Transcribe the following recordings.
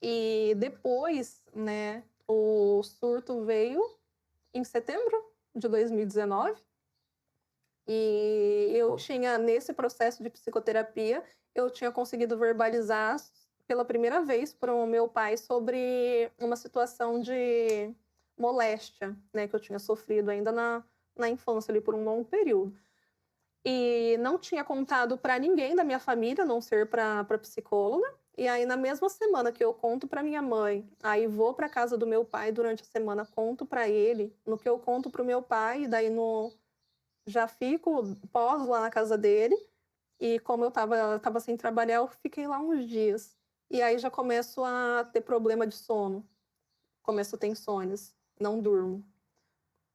E depois, né, o surto veio em setembro de 2019. E eu tinha, nesse processo de psicoterapia, eu tinha conseguido verbalizar pela primeira vez para o meu pai sobre uma situação de moléstia, né, que eu tinha sofrido ainda na infância, ali, por um longo período. E não tinha contado para ninguém da minha família, a não ser para psicóloga. E aí, na mesma semana que eu conto para minha mãe, aí vou para casa do meu pai durante a semana, conto para ele. No que eu conto para o meu pai, daí já fico pós lá na casa dele. E como eu tava sem trabalhar, eu fiquei lá uns dias. E aí já começo a ter problema de sono. Começo a ter insônias. Não durmo.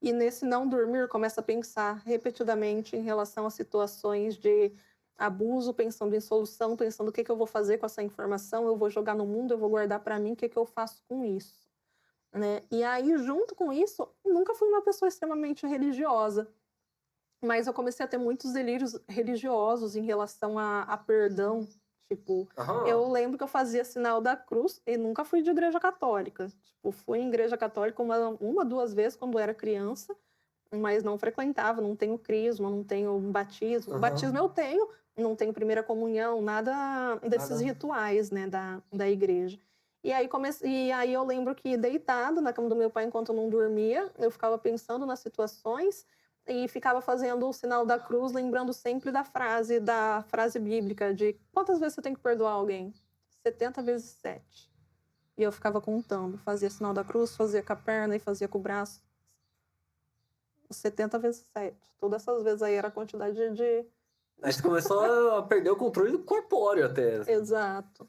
E nesse não dormir, começo a pensar repetidamente em relação a situações de abuso, pensando em solução, pensando o que eu vou fazer com essa informação, eu vou jogar no mundo, eu vou guardar para mim, o que eu faço com isso, né? E aí, junto com isso, nunca fui uma pessoa extremamente religiosa, mas eu comecei a ter muitos delírios religiosos em relação a perdão. Tipo, Aham. eu lembro que eu fazia sinal da cruz e nunca fui de igreja católica. Tipo, fui em igreja católica uma 2 vezes quando era criança, mas não frequentava, não tenho crisma, não tenho batismo. Batismo Aham. eu tenho, não tenho primeira comunhão, nada desses Nada. rituais, né, da igreja. E aí eu lembro que deitado na cama do meu pai enquanto eu não dormia, eu ficava pensando nas situações e ficava fazendo o sinal da cruz, lembrando sempre da frase bíblica de quantas vezes você tem que perdoar alguém? 70 vezes 7. E eu ficava contando, fazia sinal da cruz, fazia com a perna e fazia com o braço. 70 vezes 7. Todas essas vezes aí era a quantidade de. Aí você começou a perder o controle do corpóreo até. Exato.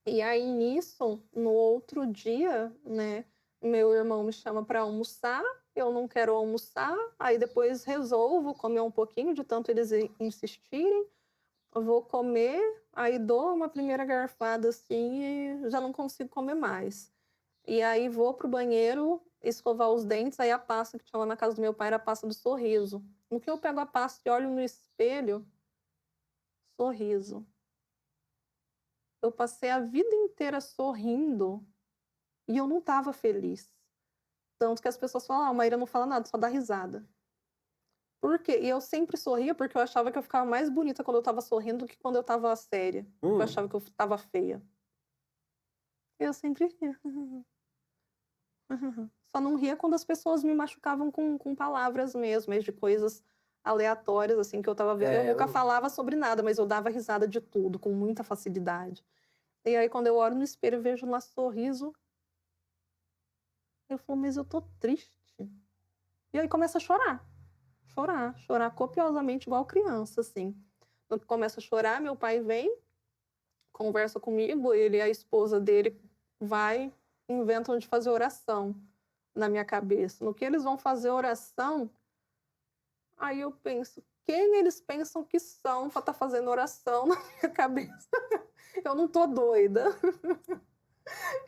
E aí nisso, no outro dia, né, meu irmão me chama para almoçar, eu não quero almoçar, aí depois resolvo comer um pouquinho, de tanto eles insistirem, eu vou comer, aí dou uma primeira garfada assim e já não consigo comer mais. E aí vou pro banheiro escovar os dentes, aí a pasta que tinha lá na casa do meu pai era a pasta do sorriso. No que eu pego a pasta e olho no espelho, sorriso. Eu passei a vida inteira sorrindo e eu não estava feliz. Tanto que as pessoas falam: "Ah, a Maíra não fala nada, só dá risada". Por quê? E eu sempre sorria, porque eu achava que eu ficava mais bonita quando eu estava sorrindo do que quando eu estava séria. Eu Hum. achava que eu estava feia. Eu sempre ria. Só não ria quando as pessoas me machucavam com palavras mesmo, mas de coisas aleatórias, assim, que eu estava vendo. Eu É, nunca falava sobre nada, mas eu dava risada de tudo, com muita facilidade. E aí, quando eu olho no espelho e vejo lá sorriso, eu falo: "Mas eu tô triste". E aí começo a chorar. Chorar, chorar copiosamente igual criança, assim. Quando começo a chorar, meu pai vem, conversa comigo, ele e a esposa dele inventam de fazer oração na minha cabeça. No que eles vão fazer oração, aí eu penso: "Quem eles pensam que são pra estar fazendo oração na minha cabeça? Eu não tô doida".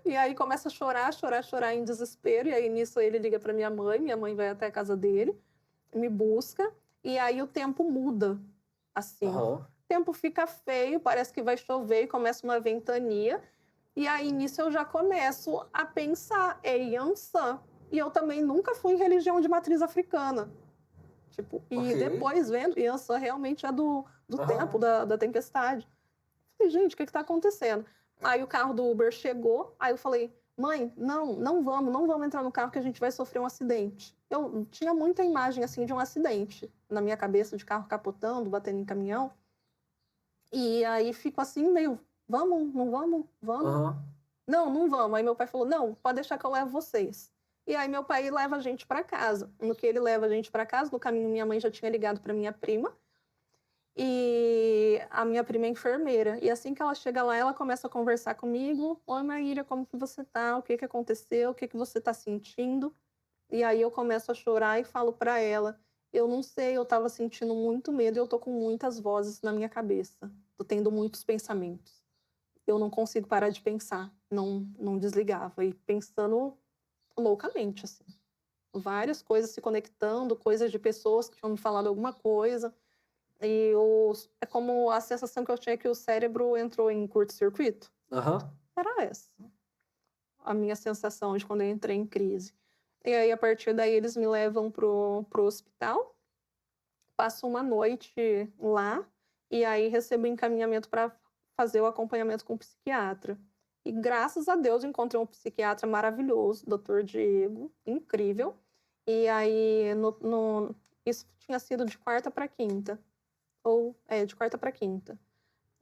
E aí começa a chorar, chorar, chorar em desespero, e aí nisso ele liga pra minha mãe vai até a casa dele, me busca, e aí o tempo muda, assim. O aham. tempo fica feio, parece que vai chover e começa uma ventania, e aí nisso eu já começo a pensar: "É Iansã". E eu também nunca fui em religião de matriz africana. Tipo, Ok. e depois vendo, Iansã realmente é do tempo Aham. da tempestade. Falei: "Gente, o que está acontecendo?". Aí o carro do Uber chegou, aí eu falei: "Mãe, não, não vamos entrar no carro que a gente vai sofrer um acidente". Eu tinha muita imagem, assim, de um acidente na minha cabeça, de carro capotando, batendo em caminhão. E aí fico assim meio: "Vamos? Não vamos? Vamos?". Aham. "Não, não vamos". Aí meu pai falou: "Não, pode deixar que eu levo vocês". E aí meu pai leva a gente para casa. No que ele leva a gente para casa, no caminho minha mãe já tinha ligado para minha prima, e a minha prima é enfermeira. E assim que ela chega lá, ela começa a conversar comigo: "Oi, Maíra, como que você tá? O que que aconteceu? O que que você tá sentindo?". E aí eu começo a chorar e falo pra ela: "Eu não sei, eu estava sentindo muito medo e eu tô com muitas vozes na minha cabeça. Tô tendo muitos pensamentos. Eu não consigo parar de pensar". Não desligava e pensando loucamente, assim. Várias coisas se conectando, coisas de pessoas que tinham me falado alguma coisa. É como a sensação que eu tinha que o cérebro entrou em curto-circuito, Aham. era essa. a minha sensação de quando eu entrei em crise. E aí, a partir daí, eles me levam pro hospital, passo uma noite lá, e aí recebo encaminhamento para fazer o acompanhamento com o psiquiatra. E graças a Deus encontrei um psiquiatra maravilhoso, Dr. Diego, incrível. E aí, isso tinha sido de quarta para quinta, de quarta para quinta.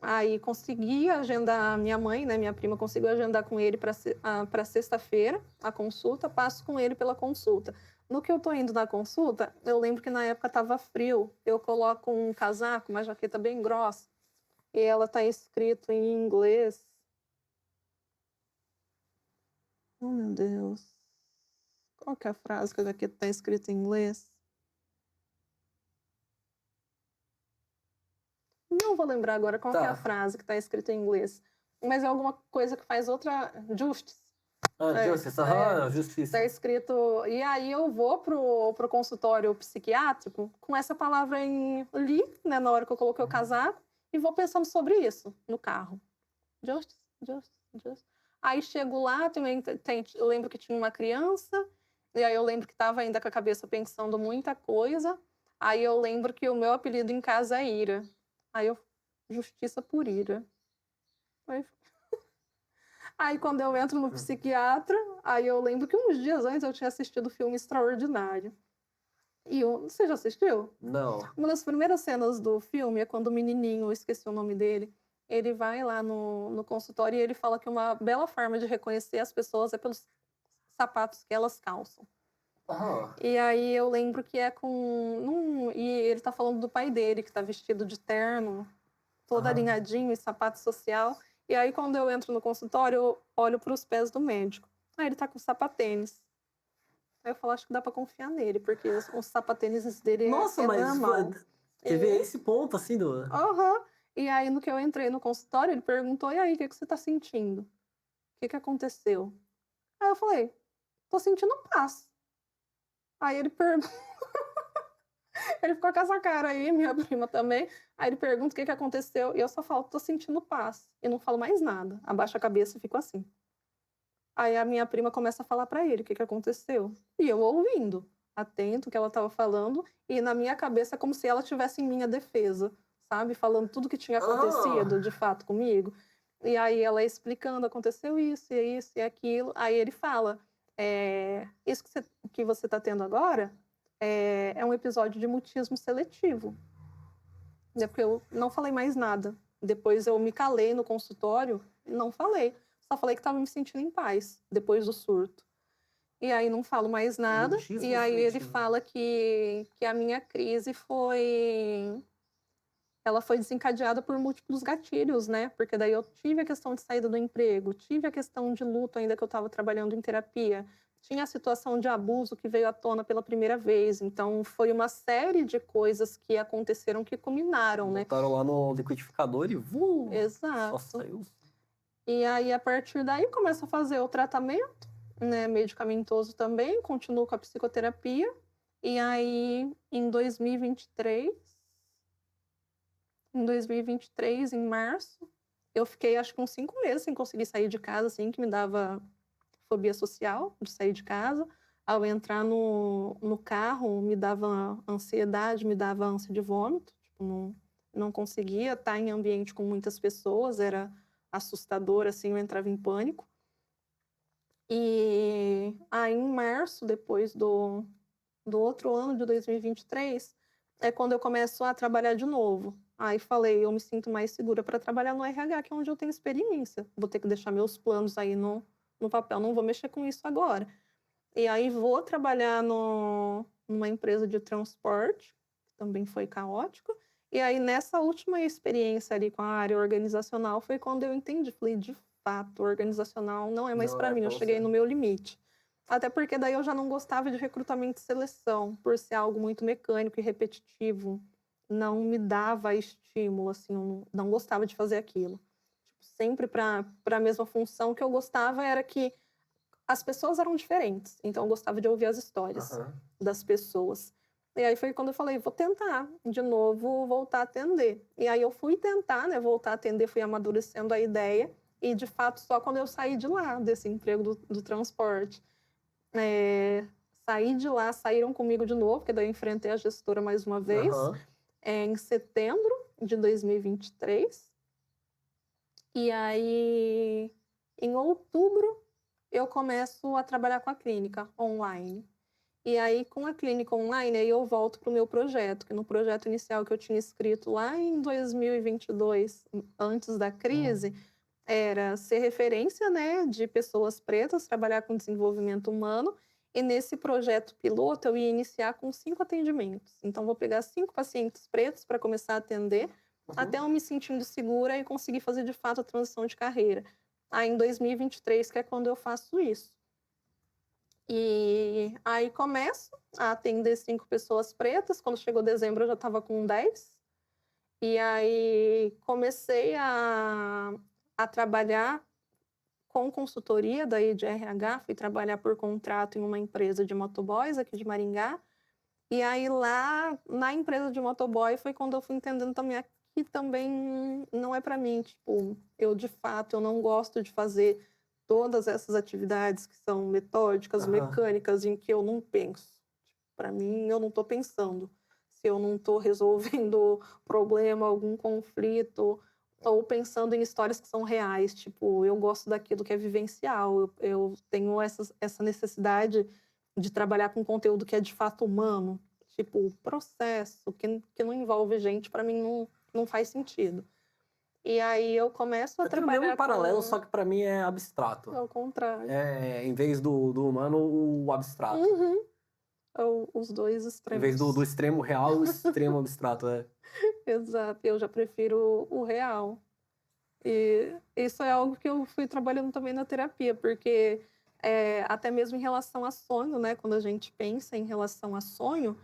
Aí consegui agendar minha mãe, né, minha prima, conseguiu agendar com ele para sexta-feira a consulta, passo com ele pela consulta. No que eu tô indo na consulta, eu lembro que na época tava frio, eu coloco um casaco, uma jaqueta bem grossa, e ela tá escrito em inglês. Oh, meu Deus. Qual que é a frase que a jaqueta tá escrita em inglês? Não vou lembrar agora qual que é a frase que tá escrita em inglês. Mas é alguma coisa que faz outra... Justice. Justiça. Tá escrito... E aí eu vou pro consultório psiquiátrico com essa palavra ali, né, na hora que eu coloquei o casaco, e vou pensando sobre isso no carro. Justice, justice, justice. Aí chego lá, eu lembro que tinha uma criança, e aí eu lembro que tava ainda com a cabeça pensando muita coisa. Aí eu lembro que o meu apelido em casa é Ira. Aí eu... Justiça por Ira. Aí quando eu entro no psiquiatra, aí eu lembro que uns dias antes eu tinha assistido o filme Extraordinário. Você já assistiu? Não. Uma das primeiras cenas do filme é quando o menininho, eu esqueci o nome dele, ele vai lá no consultório e ele fala que uma bela forma de reconhecer as pessoas é pelos sapatos que elas calçam. E aí eu lembro que é e ele tá falando do pai dele, que tá vestido de terno, todo alinhadinho e sapato social. E aí, quando eu entro no consultório, eu olho para os pés do médico. Aí ele tá com sapatênis. Aí eu falo, acho que dá para confiar nele, porque os sapatênis dele Nossa, é mas normal. quer ver esse ponto, assim, do... E aí, no que eu entrei no consultório, ele perguntou, e aí, o que você tá sentindo? O que aconteceu? Aí eu falei, tô sentindo paz. Aí ele perguntou... Ele ficou com essa cara aí, minha prima também. Aí ele pergunta o que aconteceu, e eu só falo, tô sentindo paz. E não falo mais nada. Abaixo a cabeça e fico assim. Aí a minha prima começa a falar para ele o que aconteceu. E eu ouvindo, atento o que ela estava falando, e na minha cabeça é como se ela estivesse em minha defesa, sabe? Falando tudo que tinha acontecido de fato comigo. E aí ela explicando, aconteceu isso, e isso, e aquilo. Aí ele fala, isso que você está tendo agora é um episódio de mutismo seletivo. Porque eu não falei mais nada. Depois eu me calei no consultório e não falei. Só falei que estava me sentindo em paz depois do surto. E aí não falo mais nada. Mutismo E aí ele seletivo. fala que a minha crise ela foi desencadeada por múltiplos gatilhos, né? Porque daí eu tive a questão de saída do emprego, tive a questão de luto ainda que eu estava trabalhando em terapia, tinha a situação de abuso que veio à tona pela primeira vez. Então, foi uma série de coisas que aconteceram que culminaram, né? Botaram lá no liquidificador e Exato. só saiu. E aí, a partir daí, começo a fazer o tratamento, né? Medicamentoso também, continuo com a psicoterapia. E aí, em 2023, em março, eu fiquei acho que uns 5 meses sem conseguir sair de casa, assim, que me dava fobia social de sair de casa. Ao entrar no carro, me dava ansiedade, me dava ânsia de vômito. Tipo, não conseguia estar em ambiente com muitas pessoas, era assustador, assim, eu entrava em pânico. E aí, em março, depois do outro ano de 2023, é quando eu começo a trabalhar de novo. Aí falei, eu me sinto mais segura para trabalhar no RH, que é onde eu tenho experiência. Vou ter que deixar meus planos aí no papel, não vou mexer com isso agora. E aí vou trabalhar numa empresa de transporte, que também foi caótico. E aí nessa última experiência ali com a área organizacional foi quando eu entendi, falei, de fato, organizacional não é mais para mim, eu cheguei no meu limite. Até porque daí eu já não gostava de recrutamento e seleção, por ser algo muito mecânico e repetitivo. Não me dava estímulo, assim, eu não gostava de fazer aquilo. Tipo, sempre para a mesma função. Que eu gostava era que as pessoas eram diferentes, então eu gostava de ouvir as histórias das pessoas. E aí foi quando eu falei, vou tentar de novo voltar a atender. E aí eu fui tentar, né, voltar a atender, fui amadurecendo a ideia. E, de fato, só quando eu saí de lá, desse emprego do transporte, é, saí de lá, saíram comigo de novo, porque daí eu enfrentei a gestora mais uma vez, Aham. em setembro de 2023. E aí, em outubro, eu começo a trabalhar com a clínica online. E aí, com a clínica online, aí eu volto para o meu projeto, que no projeto inicial que eu tinha escrito lá em 2022, antes da crise, era ser referência, né, de pessoas pretas, trabalhar com desenvolvimento humano. E nesse projeto piloto, eu ia iniciar com 5 atendimentos. Então, vou pegar 5 pacientes pretos para começar a atender, até eu me sentindo segura e conseguir fazer, de fato, a transição de carreira. Aí, em 2023, que é quando eu faço isso. E aí começo a atender 5 pessoas pretas. Quando chegou dezembro, eu já estava com 10. E aí comecei a trabalhar com consultoria daí de RH. Fui trabalhar por contrato em uma empresa de motoboys aqui de Maringá. E aí lá na empresa de motoboy foi quando eu fui entendendo também que também não é para mim. Tipo, eu de fato eu não gosto de fazer todas essas atividades que são metódicas, mecânicas, em que eu não penso. Para mim, eu não estou pensando. Se eu não estou resolvendo problema, algum conflito, ou pensando em histórias que são reais. Tipo, eu gosto daquilo que é vivencial. Eu tenho essa necessidade de trabalhar com conteúdo que é de fato humano. Tipo, processo, que não envolve gente, para mim não faz sentido. E aí eu começo a Eu tenho o mesmo trabalhar paralelo, com... só que pra mim é abstrato. Ao contrário. É, em vez do humano, o abstrato. Uhum. Os dois Em vez do extremos. extremo real, o extremo abstrato, é. Exato, eu já prefiro o real. E isso é algo que eu fui trabalhando também na terapia, porque até mesmo em relação a sonho, né? Quando a gente pensa em relação a sonho,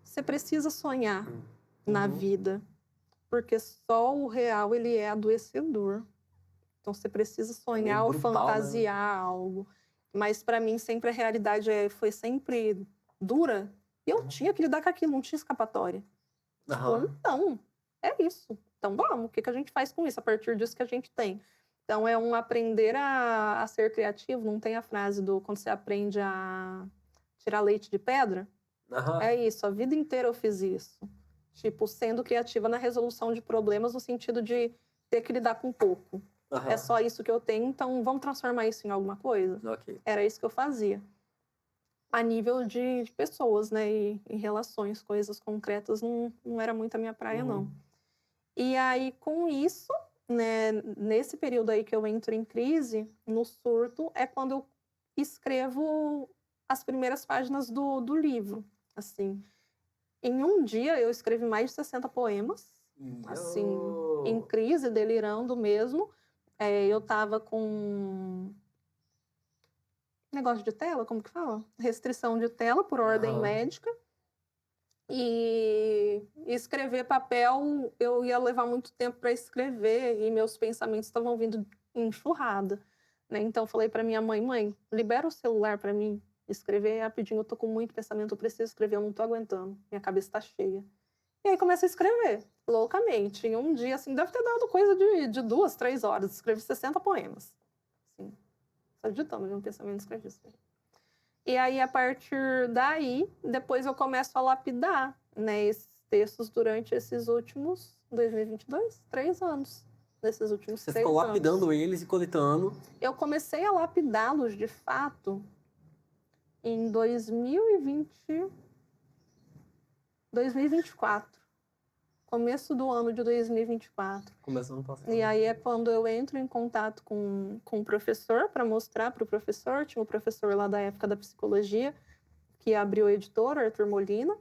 você precisa sonhar na vida, porque só o real ele é adoecedor. Então você precisa É meio sonhar ou brutal, né? fantasiar algo. Mas para mim sempre a realidade foi sempre dura. E eu tinha que lidar com aquilo, não tinha escapatória. Tipo, não, é isso. Então vamos, o que a gente faz com isso a partir disso que a gente tem? Então é um aprender a ser criativo. Não tem a frase do quando você aprende a tirar leite de pedra? É isso, a vida inteira eu fiz isso. Tipo, sendo criativa na resolução de problemas no sentido de ter que lidar com pouco. É só isso que eu tenho, então vamos transformar isso em alguma coisa? Ok. Era isso que eu fazia. A nível de pessoas, né? E em relações, coisas concretas, não era muito a minha praia, não. E aí, com isso, né? Nesse período aí que eu entro em crise, no surto, é quando eu escrevo as primeiras páginas do livro, assim. Em um dia, eu escrevi mais de 60 poemas, assim, em crise, delirando mesmo. Eu tava com negócio de tela, como que fala? Restrição de tela por ordem médica. E escrever papel, eu ia levar muito tempo para escrever e meus pensamentos estavam vindo em enxurrada, né? Então eu falei para minha mãe, mãe, libera o celular para mim escrever rapidinho, eu tô com muito pensamento, eu preciso escrever, eu não tô aguentando, minha cabeça tá cheia. E aí comecei a escrever, loucamente. Em um dia, assim, deve ter dado coisa de 2, 3 horas. Escrevi 60 poemas. Assim, só digitando, um pensamento, escrevi isso. E aí, a partir daí, depois eu começo a lapidar, né, esses textos durante esses últimos 2022, 3 anos. Nesses últimos 3 anos. Você ficou lapidando anos. eles e coletando. Eu comecei a lapidá-los, de fato, em 2024. Começo do ano de 2024. Começando a passar. E aí é quando eu entro em contato com o professor para mostrar para o professor. Tinha um professor lá da época da psicologia que abriu a editora, Arthur Molina.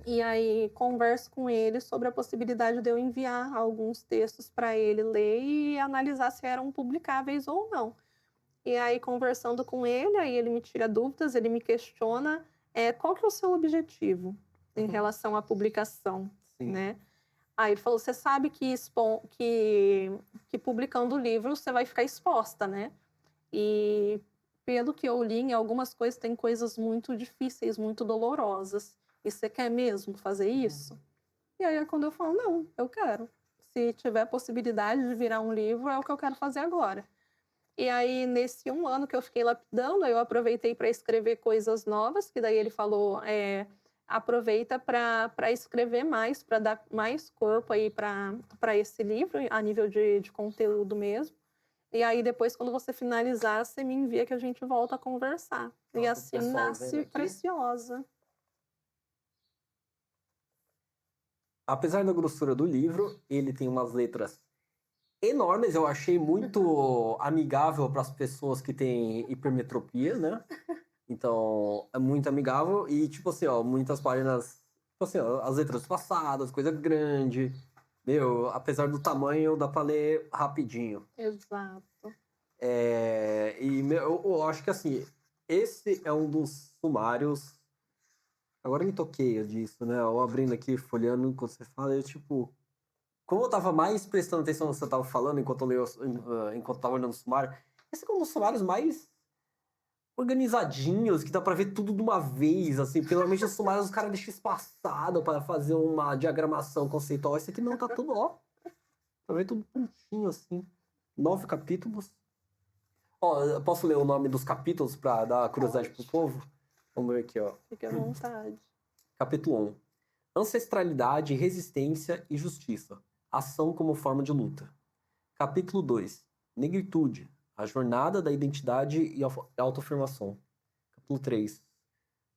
E aí converso com ele sobre a possibilidade de eu enviar alguns textos para ele ler e analisar se eram publicáveis ou não. E aí conversando com ele, aí ele me tira dúvidas, ele me questiona qual que é o seu objetivo em relação à publicação, né? Aí ele falou, você sabe que publicando o livro você vai ficar exposta, né? E pelo que eu li, em algumas coisas tem coisas muito difíceis, muito dolorosas. E você quer mesmo fazer isso? E aí é quando eu falo, não, eu quero. se tiver possibilidade de virar um livro, é o que eu quero fazer agora. E aí, nesse 1 ano que eu fiquei lapidando, aí eu aproveitei para escrever coisas novas, que daí ele falou, aproveita para escrever mais, para dar mais corpo aí para esse livro, a nível de conteúdo mesmo. E aí, depois, quando você finalizar, você me envia que a gente volta a conversar. E Ó, pro assim pessoal vendo nasce aqui. Preciosa. Apesar da grossura do livro, ele tem umas letras enormes. Eu achei muito amigável para as pessoas que têm hipermetropia, né? Então, é muito amigável. E, tipo assim, ó, muitas páginas. Tipo assim, ó, as letras passadas, coisa grande. Meu, apesar do tamanho, dá pra ler rapidinho. Exato. E eu acho que, assim, esse é um dos sumários. Agora eu me toquei disso, né? Eu abrindo aqui, folheando, enquanto você fala, eu, tipo. Como eu tava mais prestando atenção no que você tava falando enquanto eu leio, enquanto eu tava olhando o sumário, esse é um dos sumários mais organizadinhos, que dá pra ver tudo de uma vez, assim. Porque normalmente os sumários os caras deixam espaçado para fazer uma diagramação conceitual. Esse aqui não, tá tudo, ó. Pra ver tudo pontinho, assim. 9 capítulos. Ó, eu posso ler o nome dos capítulos pra dar curiosidade pro povo? Vamos ver aqui, ó. Fique à vontade. Capítulo 1. Ancestralidade, resistência e justiça. Ação como forma de luta. Capítulo 2. Negritude. A jornada da identidade e autoafirmação. Capítulo 3.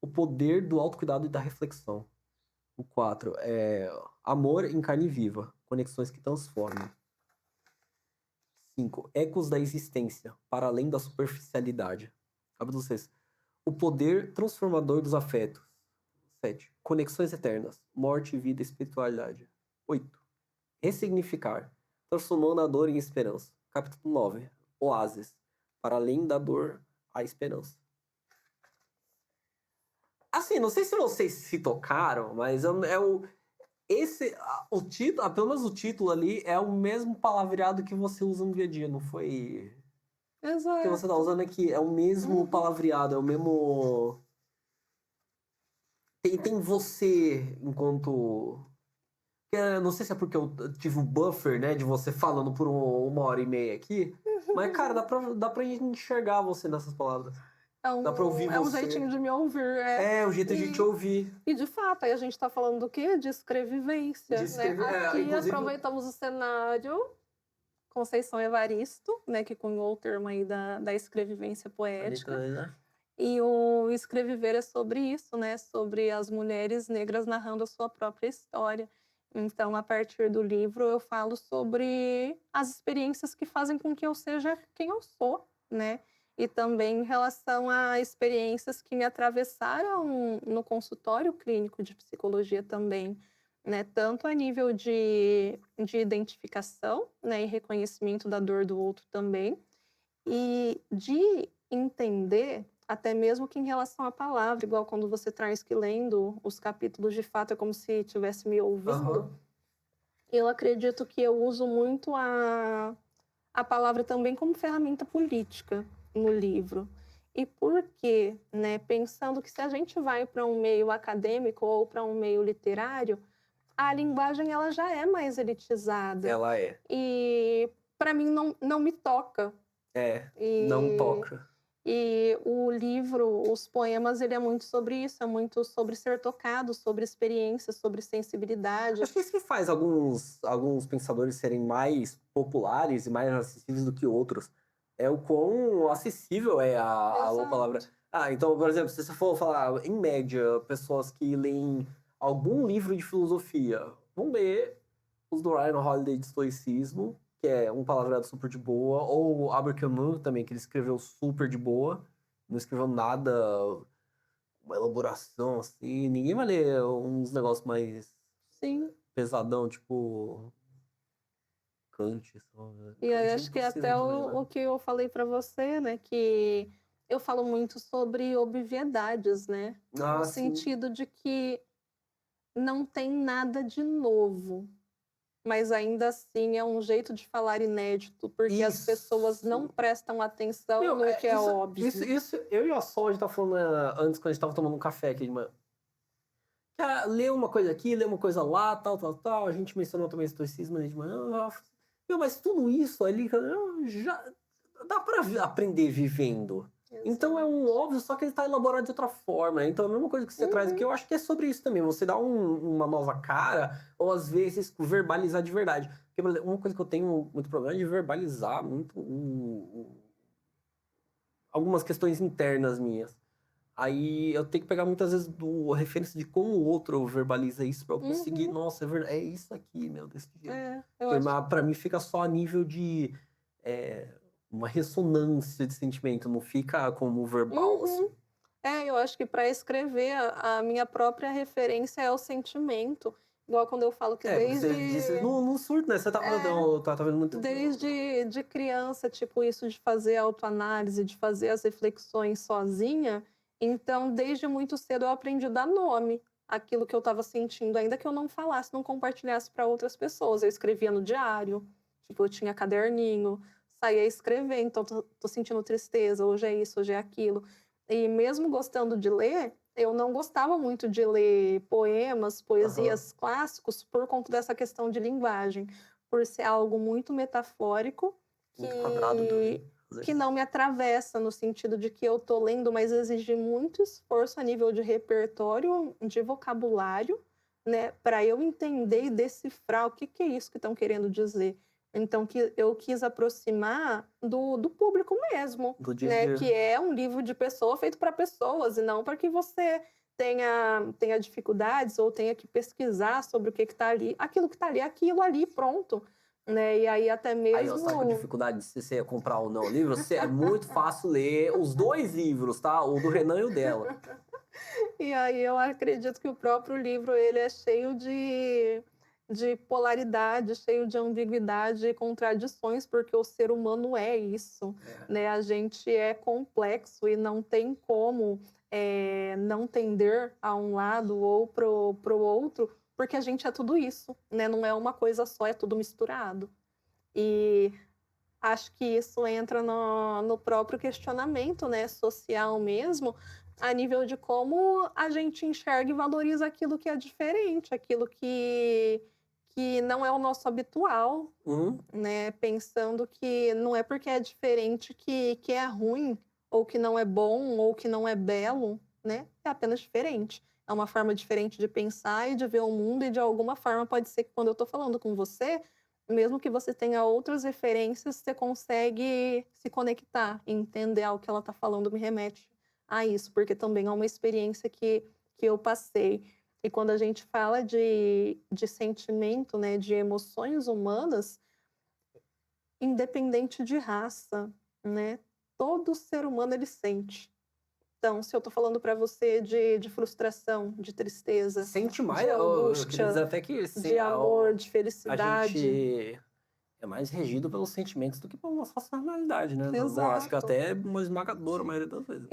O poder do autocuidado e da reflexão. O 4 é amor em carne viva. Conexões que transformam. 5. Ecos da existência, para além da superficialidade. Capítulo 6. O poder transformador dos afetos. 7. Conexões eternas. Morte, vida e espiritualidade. 8. Ressignificar. Transformando a dor em esperança. Capítulo 9. Oásis. Para além da dor, a esperança. Assim, não sei se vocês se tocaram, mas o título, pelo menos o título ali, é o mesmo palavreado que você usa no dia a dia, não foi? O que você tá Exato. usando aqui é o mesmo palavreado, é o mesmo. Tem você enquanto. Não sei se é porque eu tive o buffer, né, de você falando por 1 hora e meia aqui, mas, cara, dá pra gente enxergar você nessas palavras. Dá pra ouvir É um você. jeitinho de me ouvir. É, o jeito de a gente ouvir. E de fato, aí a gente está falando do quê? De escrevivência, né? Aqui inclusive. aproveitamos o cenário Conceição Evaristo, né, que cunhou o termo aí da escrevivência poética. Né? E o escreviver é sobre isso, né? Sobre as mulheres negras narrando a sua própria história. Então, a partir do livro, eu falo sobre as experiências que fazem com que eu seja quem eu sou, né? E também em relação a experiências que me atravessaram no consultório clínico de psicologia também, né? Tanto a nível de identificação, né? E reconhecimento da dor do outro também, e de entender, até mesmo que em relação à palavra, igual quando você traz que lendo os capítulos, de fato, é como se estivesse me ouvindo. Eu acredito que eu uso muito a palavra também como ferramenta política no livro. E por quê? Né? Pensando que se a gente vai para um meio acadêmico ou para um meio literário, a linguagem ela já é mais elitizada. Ela é. E para mim não me toca. Não toca. E o livro, os poemas, ele é muito sobre isso, é muito sobre ser tocado, sobre experiência, sobre sensibilidade. Acho que isso que faz alguns pensadores serem mais populares e mais acessíveis do que outros. É o quão acessível é a Exato. palavra. Então, por exemplo, se você for falar, em média, pessoas que leem algum livro de filosofia vão ler os do Ryan Holiday de Estoicismo, que é um palavreado super de boa, ou o Albert Camus também, que ele escreveu super de boa, não escreveu nada, uma elaboração assim. Ninguém vai ler uns negócios mais Sim. pesadão, tipo Kant. E aí, acho que até o que eu falei para você, né, que eu falo muito sobre obviedades, né? No sentido de que não tem nada de novo, mas ainda assim é um jeito de falar inédito, porque as pessoas não prestam atenção no que é óbvio. Isso, eu e a Sol, a gente tava falando antes, quando a gente tava tomando um café aqui de manhã, Lê uma coisa aqui, lê uma coisa lá, tal. A gente mencionou também estoicismo de manhã. Meu, mas tudo isso ali já dá pra aprender vivendo. Então é um óbvio, só que ele tá elaborado de outra forma. Então é a mesma coisa que você traz aqui, eu acho que é sobre isso também. Você dá uma nova cara, ou às vezes verbalizar de verdade. Porque, por exemplo, uma coisa que eu tenho muito problema é de verbalizar muito algumas questões internas minhas. Aí eu tenho que pegar muitas vezes a referência de como o outro verbaliza isso pra eu conseguir, nossa, é verdade, é isso aqui, meu, desse jeito. Pra mim fica só a nível de uma ressonância de sentimento, não fica como verbal, assim. Eu acho que para escrever, a minha própria referência é o sentimento. Igual quando eu falo que Você disse no surto, né? Você tava vendo muito... Desde criança, tipo, isso de fazer autoanálise, de fazer as reflexões sozinha. Então, desde muito cedo eu aprendi a dar nome àquilo que eu estava sentindo, ainda que eu não falasse, não compartilhasse para outras pessoas. Eu escrevia no diário, tipo, eu tinha caderninho, saía a escrever, então tô sentindo tristeza, hoje é isso, hoje é aquilo. E mesmo gostando de ler, eu não gostava muito de ler poemas, poesias clássicos por conta dessa questão de linguagem, por ser algo muito metafórico Muito quadrado também. que não me atravessa no sentido de que eu tô lendo, mas exige muito esforço a nível de repertório, de vocabulário, né, para eu entender e decifrar o que é isso que estão querendo dizer. Então, que eu quis aproximar do público mesmo, Do dia a né, dia. que é um livro de pessoa feito para pessoas e não para que você tenha dificuldades ou tenha que pesquisar sobre o que está ali. Aquilo que está ali, aquilo ali, pronto. Né? E aí até mesmo... Aí eu saio com dificuldade se você ia comprar ou não o livro. É muito fácil ler os 2 livros, tá? O do Renan e o dela. E aí eu acredito que o próprio livro ele é cheio de polaridade, cheio de ambiguidade e contradições, porque o ser humano é isso, né? A gente é complexo e não tem como não tender a um lado ou pro outro, porque a gente é tudo isso, né? Não é uma coisa só, é tudo misturado. E acho que isso entra no próprio questionamento, né, social mesmo, a nível de como a gente enxerga e valoriza aquilo que é diferente, aquilo que não é o nosso habitual, né? Pensando que não é porque é diferente que é ruim, ou que não é bom, ou que não é belo, né? É apenas diferente. É uma forma diferente de pensar e de ver o mundo, e de alguma forma pode ser que quando eu tô falando com você, mesmo que você tenha outras referências, você consegue se conectar e entender ao que ela tá falando, me remete a isso, porque também é uma experiência que eu passei. E quando a gente fala de sentimento, né, de emoções humanas, independente de raça, né, todo ser humano ele sente. Então, se eu tô falando para você de frustração, de tristeza, Sente mais, de eu queria dizer angústia, até que de amor, de a felicidade. gente é mais regido pelos sentimentos do que pela nossa racionalidade, né? Eu acho que Exato. até é uma esmagadora a maioria das vezes.